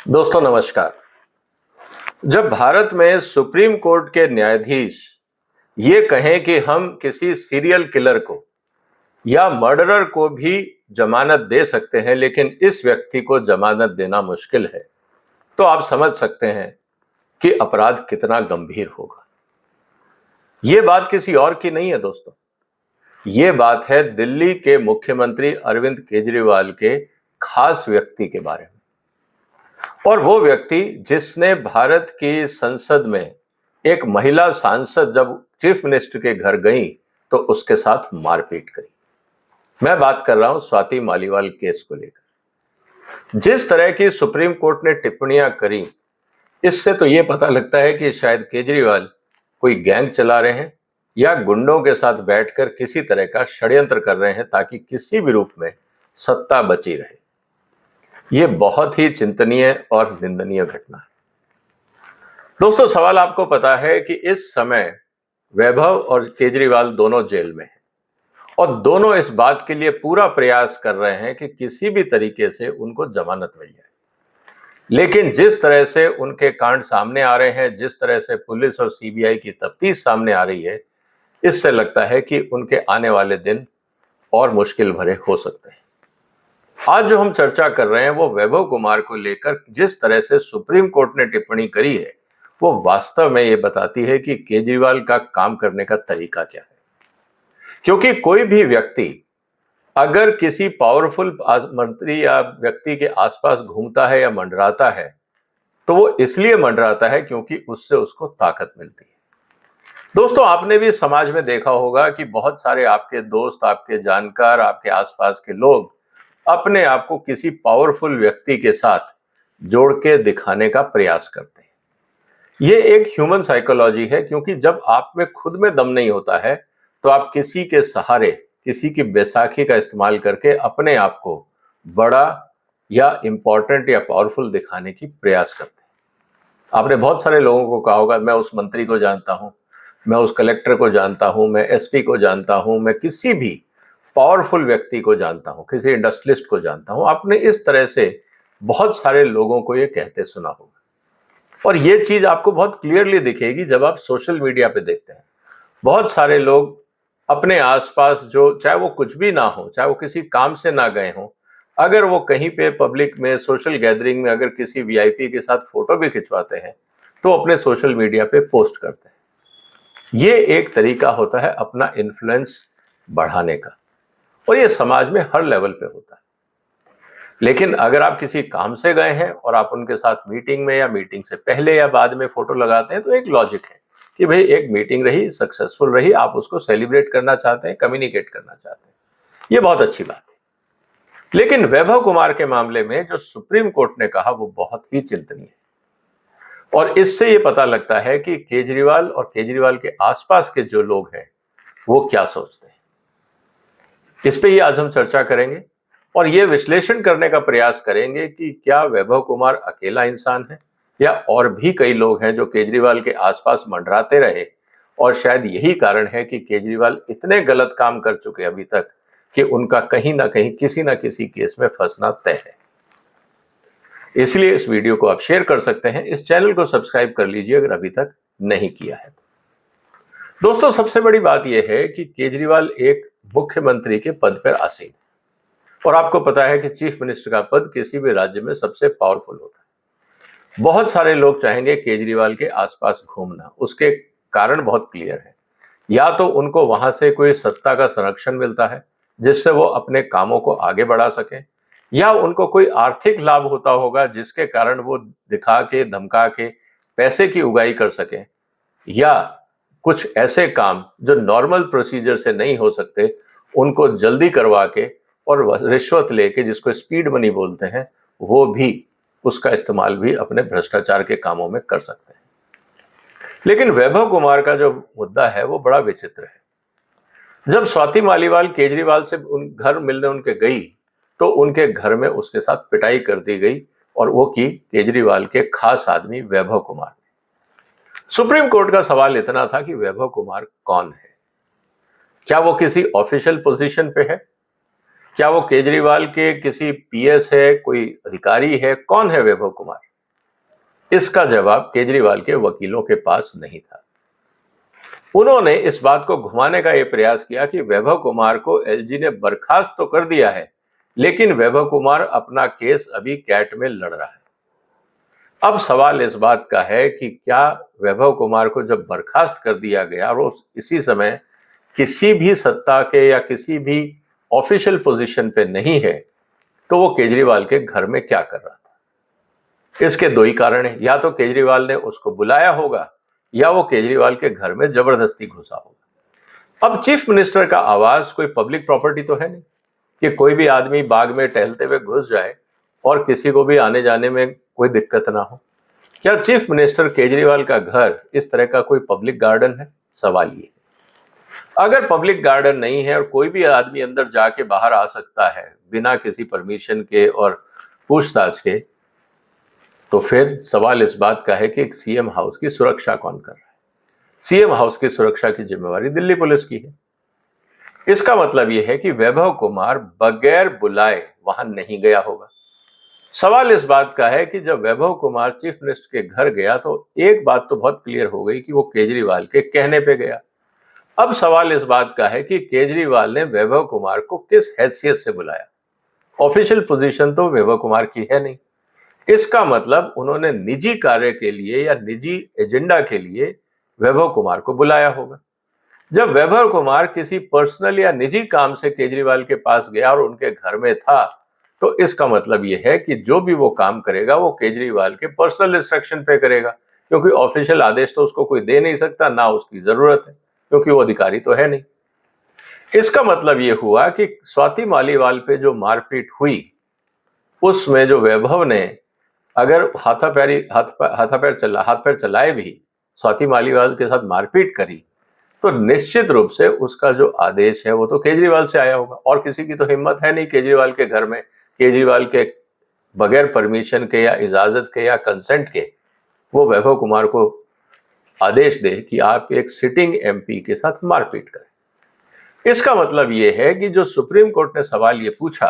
दोस्तों नमस्कार। जब भारत में सुप्रीम कोर्ट के न्यायाधीश ये कहें कि हम किसी सीरियल किलर को या मर्डरर को भी जमानत दे सकते हैं लेकिन इस व्यक्ति को जमानत देना मुश्किल है, तो आप समझ सकते हैं कि अपराध कितना गंभीर होगा। ये बात किसी और की नहीं है दोस्तों, ये बात है दिल्ली के मुख्यमंत्री अरविंद केजरीवाल के खास व्यक्ति के बारे में। और वो व्यक्ति जिसने भारत की संसद में एक महिला सांसद जब चीफ मिनिस्टर के घर गई तो उसके साथ मारपीट करी। मैं बात कर रहा हूं स्वाति मालीवाल केस को लेकर। जिस तरह की सुप्रीम कोर्ट ने टिप्पणियां करी, इससे तो ये पता लगता है कि शायद केजरीवाल कोई गैंग चला रहे हैं या गुंडों के साथ बैठकर किसी तरह का षड्यंत्र कर रहे हैं ताकि किसी भी रूप में सत्ता बची रहे। ये बहुत ही चिंतनीय और निंदनीय घटना है। दोस्तों, सवाल आपको पता है कि इस समय वैभव और केजरीवाल दोनों जेल में हैं और दोनों इस बात के लिए पूरा प्रयास कर रहे हैं कि किसी भी तरीके से उनको जमानत मिल जाए। लेकिन जिस तरह से उनके कांड सामने आ रहे हैं, जिस तरह से पुलिस और सीबीआई की तफ्तीश सामने आ रही है, इससे लगता है कि उनके आने वाले दिन और मुश्किल भरे हो सकते हैं। आज जो हम चर्चा कर रहे हैं वो वैभव कुमार को लेकर जिस तरह से सुप्रीम कोर्ट ने टिप्पणी करी है, वो वास्तव में ये बताती है कि केजरीवाल का काम करने का तरीका क्या है। क्योंकि कोई भी व्यक्ति अगर किसी पावरफुल मंत्री या व्यक्ति के आसपास घूमता है या मंडराता है, तो वो इसलिए मंडराता है क्योंकि उससे उसको ताकत मिलती है। दोस्तों, आपने भी समाज में देखा होगा कि बहुत सारे आपके दोस्त, आपके जानकार, आपके आसपास के लोग अपने आप को किसी पावरफुल व्यक्ति के साथ जोड़ के दिखाने का प्रयास करते हैं। ये एक ह्यूमन साइकोलॉजी है, क्योंकि जब आप में खुद में दम नहीं होता है तो आप किसी के सहारे, किसी की बैसाखी का इस्तेमाल करके अपने आप को बड़ा या इंपॉर्टेंट या पावरफुल दिखाने की प्रयास करते हैं। आपने बहुत सारे लोगों को कहा होगा, मैं उस मंत्री को जानता हूं, मैं उस कलेक्टर को जानता हूं, मैं एसपी को जानता हूं, मैं किसी भी पावरफुल व्यक्ति को जानता हूं, किसी इंडस्ट्रियलिस्ट को जानता हूं। आपने इस तरह से बहुत सारे लोगों को ये कहते सुना होगा। और ये चीज आपको बहुत क्लियरली दिखेगी जब आप सोशल मीडिया पे देखते हैं। बहुत सारे लोग अपने आसपास, जो चाहे वो कुछ भी ना हो, चाहे वो किसी काम से ना गए हों, अगर वो कहीं पे पब्लिक में, सोशल गैदरिंग में अगर किसी वीआईपी के साथ फोटो भी खिंचवाते हैं तो अपने सोशल मीडिया पे पोस्ट करते हैं। ये एक तरीका होता है अपना इन्फ्लुएंस बढ़ाने का, और ये समाज में हर लेवल पे होता है। लेकिन अगर आप किसी काम से गए हैं और आप उनके साथ मीटिंग में या मीटिंग से पहले या बाद में फोटो लगाते हैं, तो एक लॉजिक है कि भाई एक मीटिंग रही, सक्सेसफुल रही, आप उसको सेलिब्रेट करना चाहते हैं, कम्युनिकेट करना चाहते हैं, ये बहुत अच्छी बात है। लेकिन वैभव कुमार के मामले में जो सुप्रीम कोर्ट ने कहा वो बहुत ही चिंतनीय है, और इससे ये पता लगता है कि केजरीवाल और केजरीवाल के आसपास के जो लोग हैं वो क्या सोचते हैं। इस पे ही आज हम चर्चा करेंगे और ये विश्लेषण करने का प्रयास करेंगे कि क्या वैभव कुमार अकेला इंसान है या और भी कई लोग हैं जो केजरीवाल के आसपास मंडराते रहे, और शायद यही कारण है कि केजरीवाल इतने गलत काम कर चुके अभी तक कि उनका कहीं ना कहीं किसी ना किसी केस में फंसना तय है। इसलिए इस वीडियो को आप शेयर कर सकते हैं, इस चैनल को सब्सक्राइब कर लीजिए अगर अभी तक नहीं किया है। दोस्तों, सबसे बड़ी बात यह है कि केजरीवाल एक मुख्यमंत्री के पद पर आसीन, और आपको पता है कि चीफ मिनिस्टर का पद किसी भी राज्य में सबसे पावरफुल होता है। बहुत सारे लोग चाहेंगे केजरीवाल के आसपास घूमना। उसके कारण बहुत क्लियर है। या तो उनको वहां से कोई सत्ता का संरक्षण मिलता है जिससे वो अपने कामों को आगे बढ़ा सके, या उनको कोई आर्थिक लाभ होता होगा जिसके कारण वो दिखा के, धमका के पैसे की उगाही कर सके, या कुछ ऐसे काम जो नॉर्मल प्रोसीजर से नहीं हो सकते उनको जल्दी करवा के और रिश्वत लेके, जिसको स्पीड मनी बोलते हैं, वो भी उसका इस्तेमाल भी अपने भ्रष्टाचार के कामों में कर सकते हैं। लेकिन वैभव कुमार का जो मुद्दा है वो बड़ा विचित्र है। जब स्वाति मालीवाल केजरीवाल से उन घर मिलने उनके गई तो उनके घर में उसके साथ पिटाई कर दी गई, और वो की केजरीवाल के खास आदमी वैभव कुमार। सुप्रीम कोर्ट का सवाल इतना था कि वैभव कुमार कौन है? क्या वो किसी ऑफिशियल पोजीशन पे है? क्या वो केजरीवाल के किसी पीएस है, कोई अधिकारी है? कौन है वैभव कुमार? इसका जवाब केजरीवाल के वकीलों के पास नहीं था। उन्होंने इस बात को घुमाने का यह प्रयास किया कि वैभव कुमार को एलजी ने बर्खास्त तो कर दिया है, लेकिन वैभव कुमार अपना केस अभी कैट में लड़ रहा है। अब सवाल इस बात का है कि क्या वैभव कुमार को जब बर्खास्त कर दिया गया और इसी समय किसी भी सत्ता के या किसी भी ऑफिशियल पोजीशन पे नहीं है, तो वो केजरीवाल के घर में क्या कर रहा था? इसके दो ही कारण हैं, या तो केजरीवाल ने उसको बुलाया होगा या वो केजरीवाल के घर में जबरदस्ती घुसा होगा। अब चीफ मिनिस्टर का आवास कोई पब्लिक प्रॉपर्टी तो है नहीं कि कोई भी आदमी बाग में टहलते हुए घुस जाए और किसी को भी आने जाने में कोई दिक्कत ना हो। क्या चीफ मिनिस्टर केजरीवाल का घर इस तरह का कोई पब्लिक गार्डन है? सवाल ये। अगर पब्लिक गार्डन नहीं है और कोई भी आदमी अंदर जाके बाहर आ सकता है बिना किसी परमिशन के और पूछताछ के, तो फिर सवाल इस बात का है कि सीएम हाउस की सुरक्षा कौन कर रहा है? सीएम हाउस की सुरक्षा की जिम्मेवारी दिल्ली पुलिस की है। इसका मतलब यह है कि वैभव कुमार बगैर बुलाए वहां नहीं गया होगा। सवाल इस बात का है कि जब वैभव कुमार चीफ मिनिस्टर के घर गया तो एक बात तो बहुत क्लियर हो गई कि वो केजरीवाल के कहने पे गया। अब सवाल इस बात का है कि केजरीवाल ने वैभव कुमार को किस हैसियत से बुलाया? ऑफिशियल पोजीशन तो वैभव कुमार की है नहीं। इसका मतलब उन्होंने निजी कार्य के लिए या निजी एजेंडा के लिए वैभव कुमार को बुलाया होगा। जब वैभव कुमार किसी पर्सनल या निजी काम से केजरीवाल के पास गया और उनके घर में था, तो इसका मतलब यह है कि जो भी वो काम करेगा वो केजरीवाल के पर्सनल इंस्ट्रक्शन पे करेगा, क्योंकि ऑफिशियल आदेश तो उसको कोई दे नहीं सकता, ना उसकी जरूरत है, क्योंकि वो अधिकारी तो है नहीं। इसका मतलब यह हुआ कि स्वाति मालीवाल पे जो मारपीट हुई उसमें जो वैभव ने अगर हाथ पैर चलाए भी स्वाति मालीवाल के साथ मारपीट करी, तो निश्चित रूप से उसका जो आदेश है वो तो केजरीवाल से आया होगा। और किसी की तो हिम्मत है नहीं केजरीवाल के घर में, केजरीवाल के बगैर परमिशन के या इजाजत के या कंसेंट के वो वैभव कुमार को आदेश दे कि आप एक सिटिंग एमपी के साथ मारपीट करें। इसका मतलब ये है कि जो सुप्रीम कोर्ट ने सवाल ये पूछा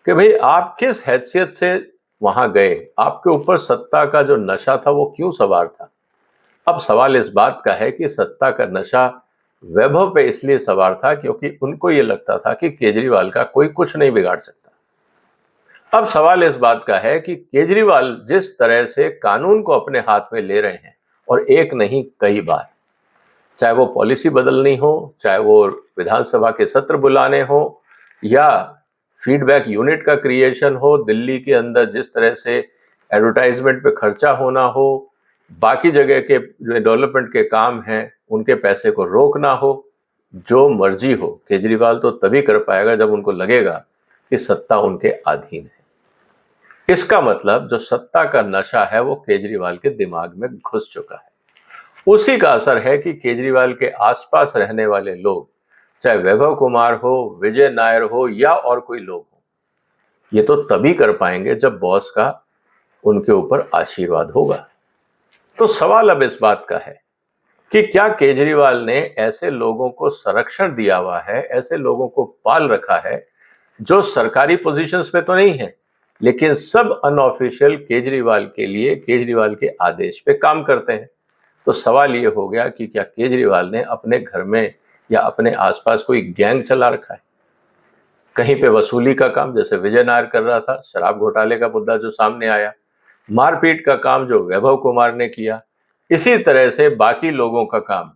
कि भाई आप किस हैसियत से वहां गए, आपके ऊपर सत्ता का जो नशा था वो क्यों सवार था? अब सवाल इस बात का है कि सत्ता का नशा वैभव पे इसलिए सवार था क्योंकि उनको ये लगता था कि केजरीवाल का कोई कुछ नहीं बिगाड़ सकता। अब सवाल इस बात का है कि केजरीवाल जिस तरह से कानून को अपने हाथ में ले रहे हैं, और एक नहीं कई बार, चाहे वो पॉलिसी बदलनी हो, चाहे वो विधानसभा के सत्र बुलाने हो या फीडबैक यूनिट का क्रिएशन हो, दिल्ली के अंदर जिस तरह से एडवर्टाइजमेंट पे खर्चा होना हो, बाकी जगह के जो डेवलपमेंट के काम हैं उनके पैसे को रोकना हो, जो मर्जी हो, केजरीवाल तो तभी कर पाएगा जब उनको लगेगा कि सत्ता उनके अधीन है। इसका मतलब जो सत्ता का नशा है वो केजरीवाल के दिमाग में घुस चुका है। उसी का असर है कि केजरीवाल के आसपास रहने वाले लोग, चाहे वैभव कुमार हो, विजय नायर हो या और कोई लोग हो, ये तो तभी कर पाएंगे जब बॉस का उनके ऊपर आशीर्वाद होगा। तो सवाल अब इस बात का है कि क्या केजरीवाल ने ऐसे लोगों को संरक्षण दिया हुआ है, ऐसे लोगों को पाल रखा है जो सरकारी पोजीशंस पे तो नहीं है, लेकिन सब अनऑफिशियल केजरीवाल के लिए, केजरीवाल के आदेश पे काम करते हैं। तो सवाल ये हो गया कि क्या केजरीवाल ने अपने घर में या अपने आसपास कोई गैंग चला रखा है? कहीं पे वसूली का काम जैसे विजय नायर कर रहा था, शराब घोटाले का मुद्दा जो सामने आया, मारपीट का काम जो वैभव कुमार ने किया, इसी तरह से बाकी लोगों का काम,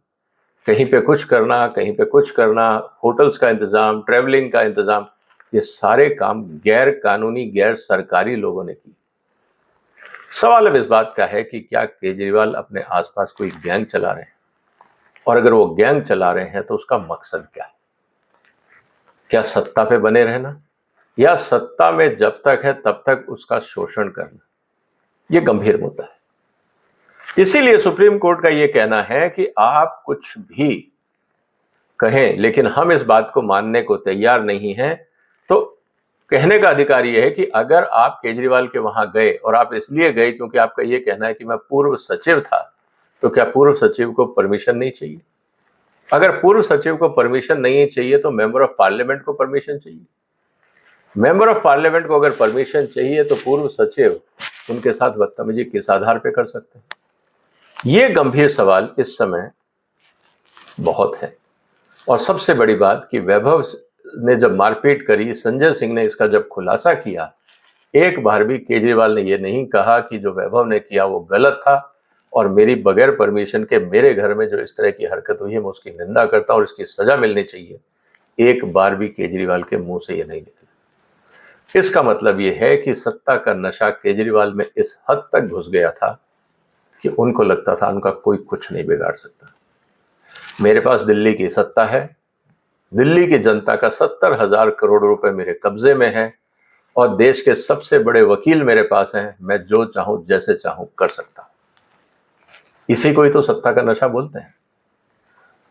कहीं पे कुछ करना, कहीं पे कुछ करना, होटल्स का इंतजाम, ट्रैवलिंग का इंतजाम, ये सारे काम गैर कानूनी, गैर सरकारी लोगों ने की। सवाल अब इस बात का है कि क्या केजरीवाल अपने आसपास कोई गैंग चला रहे हैं, और अगर वो गैंग चला रहे हैं तो उसका मकसद क्या है? क्या सत्ता पे बने रहना, या सत्ता में जब तक है तब तक उसका शोषण करना? ये गंभीर मुद्दा है। इसीलिए सुप्रीम कोर्ट का यह कहना है कि आप कुछ भी कहें लेकिन हम इस बात को मानने को तैयार नहीं हैं। तो कहने का अधिकार यह है कि अगर आप केजरीवाल के वहां गए और आप इसलिए गए क्योंकि आपका यह कहना है कि मैं पूर्व सचिव था, तो क्या पूर्व सचिव को परमिशन नहीं चाहिए? अगर पूर्व सचिव को परमिशन नहीं चाहिए तो मेंबर ऑफ पार्लियामेंट को परमिशन चाहिए। मेंबर ऑफ पार्लियामेंट को अगर परमिशन चाहिए तो पूर्व सचिव उनके साथ बदतमीजी किस आधार पे कर सकते हैं? ये गंभीर सवाल इस समय बहुत है। और सबसे बड़ी बात कि वैभव ने जब मारपीट करी, संजय सिंह ने इसका जब खुलासा किया, एक बार भी केजरीवाल ने यह नहीं कहा कि जो वैभव ने किया वो गलत था और मेरी बगैर परमिशन के मेरे घर में जो इस तरह की हरकत हुई है मैं उसकी निंदा करता हूं और इसकी सजा मिलनी चाहिए। एक बार भी केजरीवाल के मुंह से ये नहीं निकला। इसका मतलब ये है कि सत्ता का नशा केजरीवाल में इस हद तक घुस गया था कि उनको लगता था उनका कोई कुछ नहीं बिगाड़ सकता। मेरे पास दिल्ली की सत्ता है, दिल्ली की जनता का 70,000 करोड़ रुपए मेरे कब्जे में है और देश के सबसे बड़े वकील मेरे पास हैं, मैं जो चाहूं जैसे चाहूं कर सकता हूं। इसी को ही तो सत्ता का नशा बोलते हैं।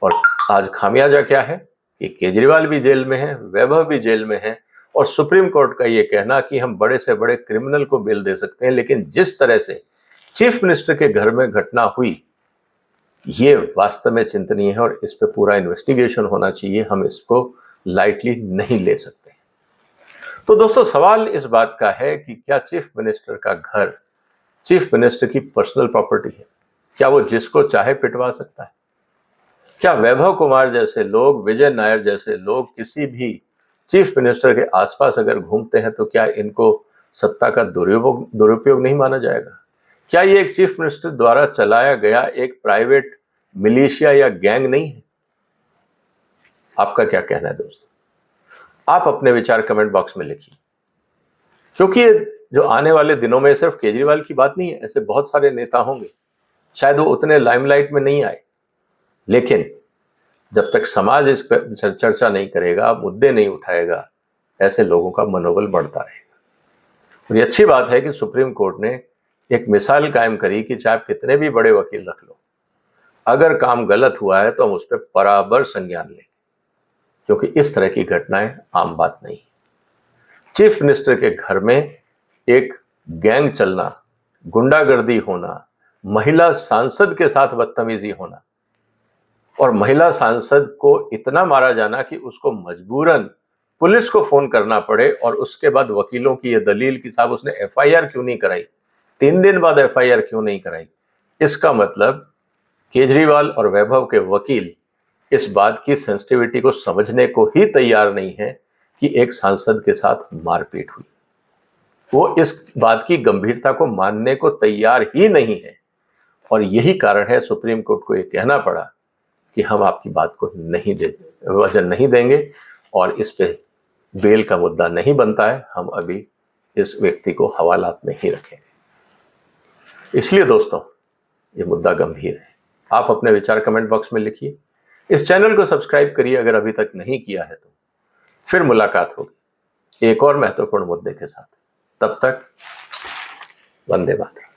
और आज खामियाजा क्या है कि केजरीवाल भी जेल में है, वैभव भी जेल में है और सुप्रीम कोर्ट का ये कहना कि हम बड़े से बड़े क्रिमिनल को बेल दे सकते हैं, लेकिन जिस तरह से चीफ मिनिस्टर के घर में घटना हुई ये वास्तव में चिंतनीय है और इस पर पूरा इन्वेस्टिगेशन होना चाहिए। हम इसको लाइटली नहीं ले सकते। तो दोस्तों, सवाल इस बात का है कि क्या चीफ मिनिस्टर का घर चीफ मिनिस्टर की पर्सनल प्रॉपर्टी है? क्या वो जिसको चाहे पिटवा सकता है? क्या वैभव कुमार जैसे लोग, विजय नायर जैसे लोग किसी भी चीफ मिनिस्टर के आसपास अगर घूमते हैं तो क्या इनको सत्ता का दुरुपयोग नहीं माना जाएगा? क्या ये एक चीफ मिनिस्टर द्वारा चलाया गया एक प्राइवेट मिलिशिया या गैंग नहीं है? आपका क्या कहना है दोस्तों? आप अपने विचार कमेंट बॉक्स में लिखिए, क्योंकि जो आने वाले दिनों में सिर्फ केजरीवाल की बात नहीं है, ऐसे बहुत सारे नेता होंगे, शायद वो उतने लाइमलाइट में नहीं आए, लेकिन जब तक समाज इस पर चर्चा नहीं करेगा, मुद्दे नहीं उठाएगा, ऐसे लोगों का मनोबल बढ़ता रहेगा। और ये अच्छी बात है कि सुप्रीम कोर्ट ने एक मिसाल कायम करी कि चाहे आप कितने भी बड़े वकील रख लो, अगर काम गलत हुआ है तो हम उस पर बराबर संज्ञान लेंगे, क्योंकि इस तरह की घटनाएं आम बात नहीं। चीफ मिनिस्टर के घर में एक गैंग चलना, गुंडागर्दी होना, महिला सांसद के साथ बदतमीजी होना और महिला सांसद को इतना मारा जाना कि उसको मजबूरन पुलिस को फोन करना पड़े और उसके बाद वकीलों की यह दलील कि साहब उसने एफआईआर क्यों नहीं कराई, 3 दिन बाद एफआईआर क्यों नहीं कराई। इसका मतलब केजरीवाल और वैभव के वकील इस बात की सेंसिटिविटी को समझने को ही तैयार नहीं है कि एक सांसद के साथ मारपीट हुई। वो इस बात की गंभीरता को मानने को तैयार ही नहीं है और यही कारण है सुप्रीम कोर्ट को ये कहना पड़ा कि हम आपकी बात को वजन नहीं देंगे और इस पे बेल का मुद्दा नहीं बनता है, हम अभी इस व्यक्ति को हवालात में ही रखेंगे। इसलिए दोस्तों, ये मुद्दा गंभीर है। आप अपने विचार कमेंट बॉक्स में लिखिए। इस चैनल को सब्सक्राइब करिए अगर अभी तक नहीं किया है तो। फिर मुलाकात होगी एक और महत्वपूर्ण मुद्दे के साथ। तब तक वंदे मातरम।